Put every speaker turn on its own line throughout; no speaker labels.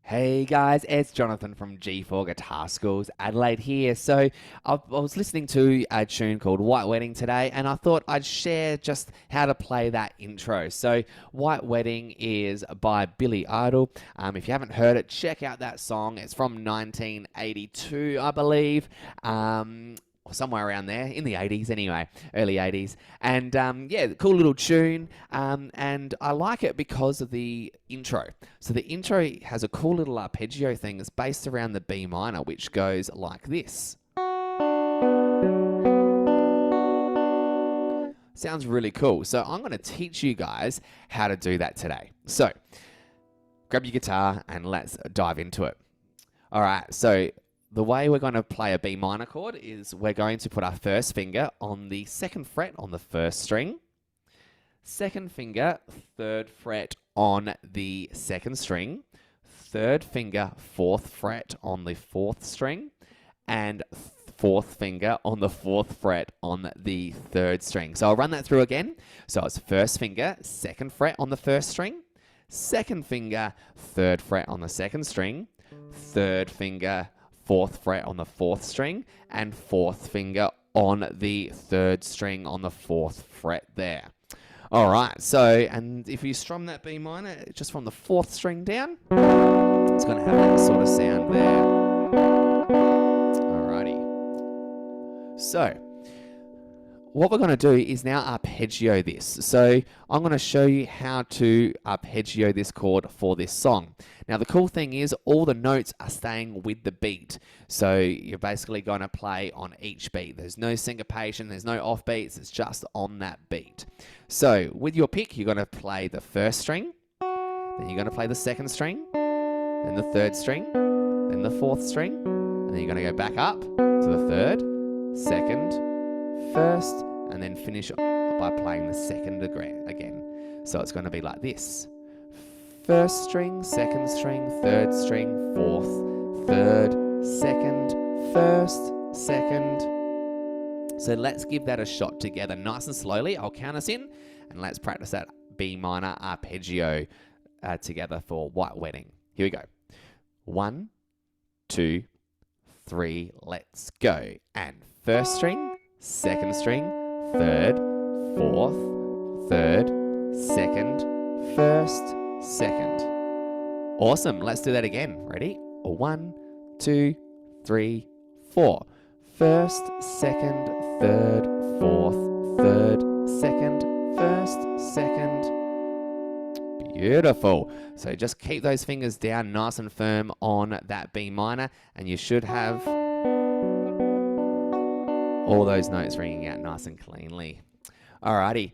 Hey guys, it's Jonathan from G4 Guitar Schools, Adelaide here. So I was listening to a tune called White Wedding today, and I thought I'd share just how to play that intro. So White Wedding is by Billy Idol. If you haven't heard it, check out that song. It's from 1982, I believe. Or somewhere around there, in the 80s anyway, early 80s. And yeah, cool little tune. And I like it because of the intro. So the intro has a cool little arpeggio thing that's based around the B minor, which goes like this. Sounds really cool. So I'm going to teach you guys how to do that today. So grab your guitar and let's dive into it. All right, so the way we're going to play a B minor chord is we're going to put our first finger on the second fret on the first string, second finger, third fret on the second string, third finger, fourth fret on the fourth string, and fourth finger on the fourth fret on the third string. So I'll run that through again. So it's first finger, second fret on the first string, second finger, third fret on the second string, third finger, fourth fret on the fourth string, and fourth finger on the third string on the fourth fret there. All right, so, and if you strum that B minor just from the fourth string down, it's going to have that sort of sound there. Alrighty. So, what we're going to do is now arpeggio this. So I'm going to show you how to arpeggio this chord for this song. Now the cool thing is all the notes are staying with the beat. So you're basically going to play on each beat. There's no syncopation, there's no off beats, it's just on that beat. So with your pick, you're going to play the first string, then you're going to play the second string, then the third string, then the fourth string, and then you're going to go back up to the third, second, first, and then finish by playing the second again. So it's going to be like this. First string, second string, third string, fourth, third, second, first, second. So let's give that a shot together nice and slowly. I'll count us in and let's practice that B minor arpeggio together for White Wedding. Here we go. 1, 2, 3, let's go. And first string, second string, third, fourth, third, second, first, second. Awesome. Let's do that again. Ready? 1, 2, 3, 4. First, second, third, fourth, third, second, first, second. Beautiful. So just keep those fingers down nice and firm on that B minor, and you should have all those notes ringing out nice and cleanly. Alrighty.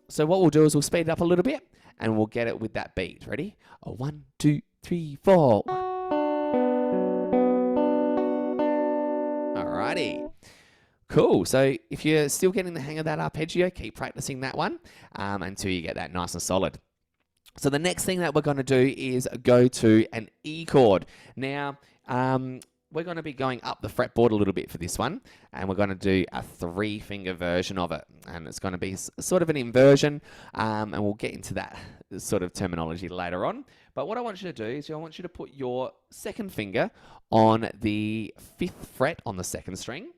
So what we'll do is we'll speed it up a little bit and we'll get it with that beat. Ready? 1, 2, 3, 4. Alrighty. Cool. So if you're still getting the hang of that arpeggio, keep practicing that one until you get that nice and solid. So the next thing that we're going to do is go to an E chord. Now, we're going to be going up the fretboard a little bit for this one, and we're going to do a 3-finger version of it, and it's going to be sort of an inversion, and we'll get into that sort of terminology later on. But what I want you to do is I want you to put your second finger on the 5th fret on the second string.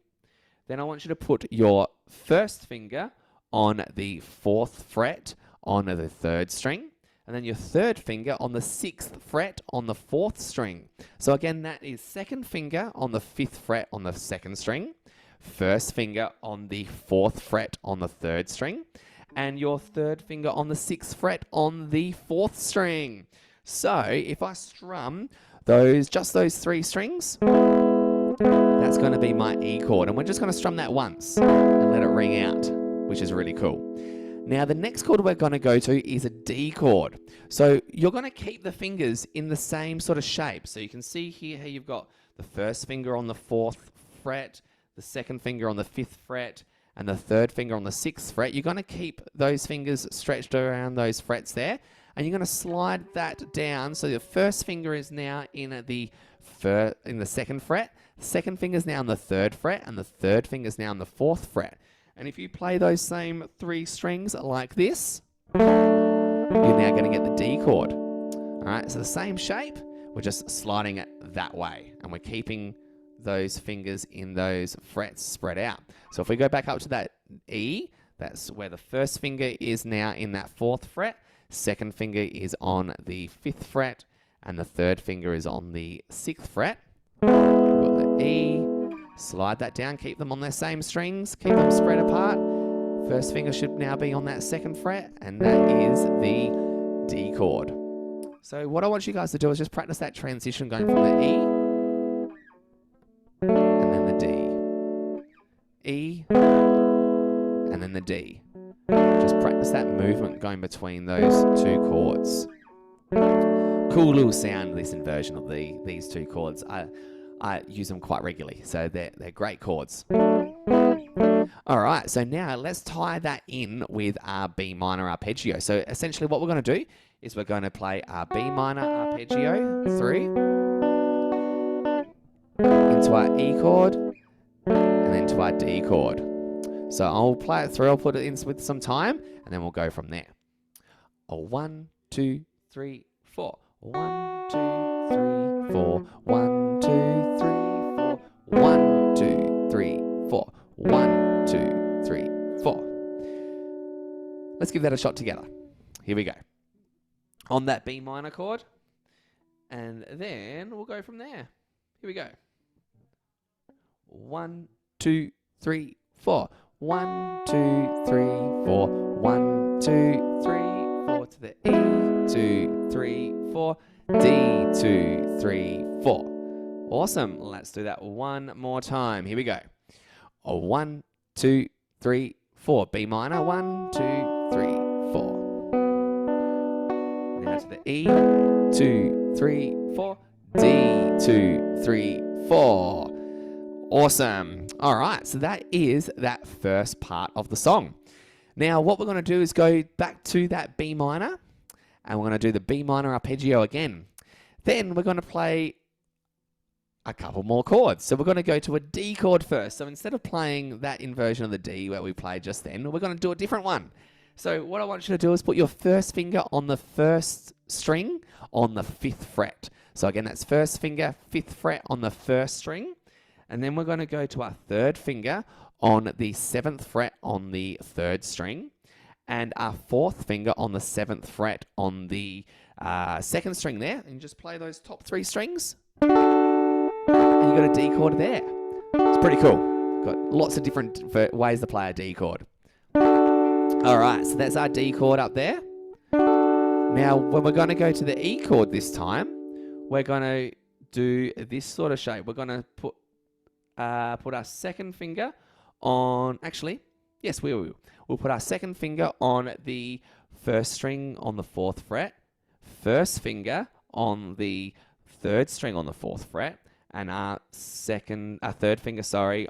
Then I want you to put your first finger on the 4th fret on the 3rd string, and then your third finger on the 6th fret on the 4th string. So again, that is second finger on the 5th fret on the 2nd string, first finger on the 4th fret on the 3rd string, and your third finger on the 6th fret on the 4th string. So if I strum just those 3 strings, that's going to be my E chord, and we're just going to strum that once and let it ring out, which is really cool. Now, the next chord we're going to go to is a D chord. So you're going to keep the fingers in the same sort of shape. So you can see here how you've got the first finger on the 4th fret, the second finger on the 5th fret, and the third finger on the 6th fret. You're going to keep those fingers stretched around those frets there, and you're going to slide that down. So the first finger is now in the 2nd fret, the second finger is now on the 3rd fret, and the third finger is now on the 4th fret. And if you play those same 3 strings like this, you're now going to get the D chord. All right, so the same shape. we're just sliding it that way, and we're keeping those fingers in those frets spread out. So if we go back up to that E, that's where the first finger is now in that 4th fret, second finger is on the 5th fret, and the third finger is on the 6th fret. We've got the E, slide that down, keep them on their same strings, keep them spread apart. First finger should now be on that 2nd fret, and that is the D chord. So what I want you guys to do is just practice that transition going from the E and then the D. E and then the D. Just practice that movement going between those 2 chords. Cool little sound, this inversion of these 2 chords. I use them quite regularly, so they're great chords. All right, so now let's tie that in with our B minor arpeggio. So essentially what we're going to do is we're going to play our B minor arpeggio through into our E chord and then to our D chord. So I'll play it through, I'll put it in with some time, and then we'll go from there. 1, 2, 3, 4. 1, 2, 3, 4. 1, 2, 3, 4. 1, 2, 3, 4. 1, 2, 3, 4. Let's give that a shot together. Here we go. On that B minor chord, and then we'll go from there. Here we go. 1, 2, 3, 4. 1, 2, 3, 4. 1, 2, 3, 4 to the E, 2, 3, 4, D, 2, 3, 4. Awesome. Let's do that one more time. Here we go. 1, 2, 3, 4. B minor. 1, 2, 3, 4. Now to the E, 2, 3, 4. D, 2, 3, 4. Awesome. All right, so that is that first part of the song. Now, what we're going to do is go back to that B minor, and we're going to do the B minor arpeggio again. Then we're going to play a couple more chords. So we're going to go to a D chord first. So instead of playing that inversion of the D where we played just then, we're going to do a different one. So what I want you to do is put your first finger on the first string on the 5th fret. So again, that's first finger, 5th fret on the first string. And then we're going to go to our third finger on the 7th fret on the 3rd string, and our 4th finger on the 7th fret on the 2nd string there, and just play those top 3 strings, and you got a D chord there. It's pretty cool. Got lots of different ways to play a D chord. All right, so that's our D chord up there. Now, when we're going to go to the E chord this time, we're going to do this sort of shape. We're going to put our second finger on, actually, yes, we will. We'll put our second finger on the 1st string on the 4th fret, first finger on the 3rd string on the 4th fret, and our third finger,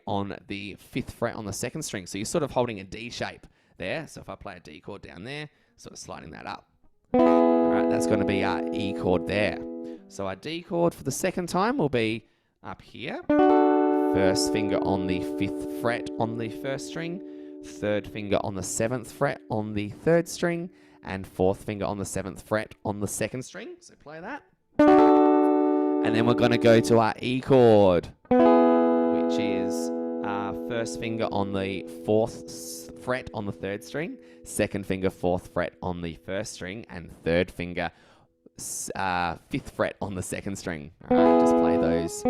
on the 5th fret on the 2nd string. So you're sort of holding a D shape there. So if I play a D chord down there, sort of sliding that up. All right, that's going to be our E chord there. So our D chord for the second time will be up here. First finger on the 5th fret on the 1st string, third finger on the 7th fret on the 3rd string, and 4th finger on the 7th fret on the 2nd string. So play that. And then we're going to go to our E chord, which is our first finger on the 4th fret on the 3rd string, second finger 4th fret on the 1st string, and third finger 5th fret on the 2nd string. All right, just play those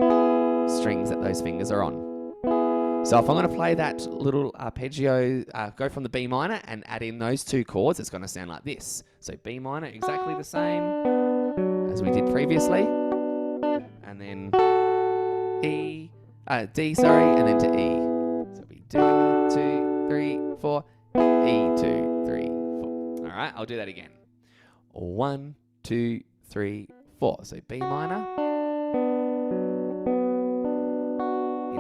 strings that those fingers are on. So if I'm going to play that little arpeggio, go from the B minor and add in those 2 chords, it's going to sound like this. So B minor, exactly the same as we did previously. And then D, and then to E. So it'll be D, 2, 3, 4, E, 2, 3, 4. All right, I'll do that again. 1, 2, 3, 4. So B minor.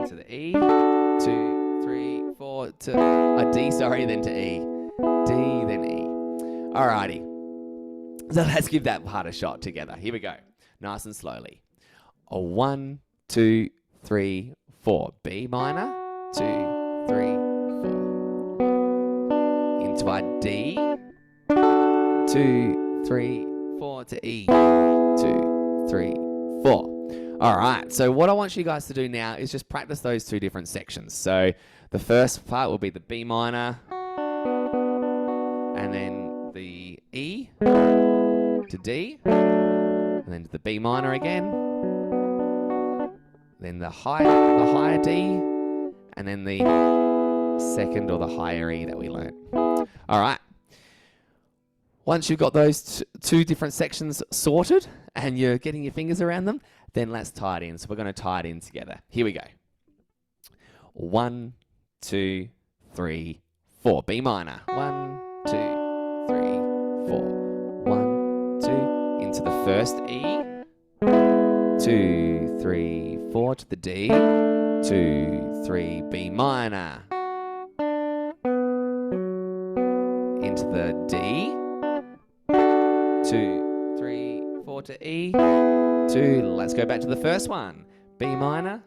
To the E, 2, 3, 4, to a D, then to E. D, then E. Alrighty. So let's give that part a shot together. Here we go. Nice and slowly. 1, 2, 3, 4. B minor. 2, 3, 4. Into our D. 2, 3, 4 to E. 2, 3, 4. All right, so what I want you guys to do now is just practice those 2 different sections. So the first part will be the B minor, and then the E to D, and then to the B minor again, then the higher D, and then the second or the higher E that we learnt. All right. Once you've got those 2 different sections sorted and you're getting your fingers around them, then let's tie it in. So we're going to tie it in together. Here we go. 1, 2, 3, 4. B minor. 1, 2, 3, 4. 1, 2. Into the first E. 2, 3, 4 to the D. 2, 3, B minor. Into the D. 2, 3, 4 to E. 2. Let's go back to the first one. B minor.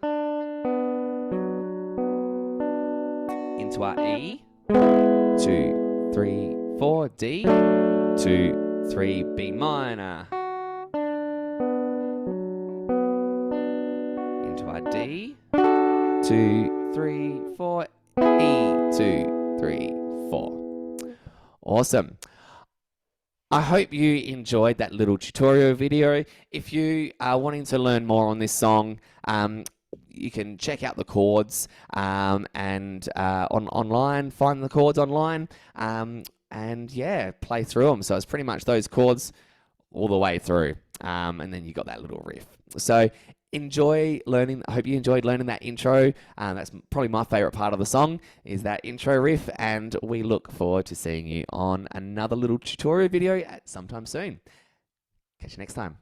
Into our E. 2, 3, 4 D. 2, 3 B minor. Into our D. 2, 3, 4 E. 2, 3, 4. Awesome. I hope you enjoyed that little tutorial video. If you are wanting to learn more on this song, you can check out the chords online, find the chords online, and yeah, play through them. So it's pretty much those chords all the way through, and then you got that little riff. So enjoy learning. I hope you enjoyed learning that intro. That's probably my favorite part of the song, is that intro riff, and we look forward to seeing you on another little tutorial video at sometime soon. Catch you next time.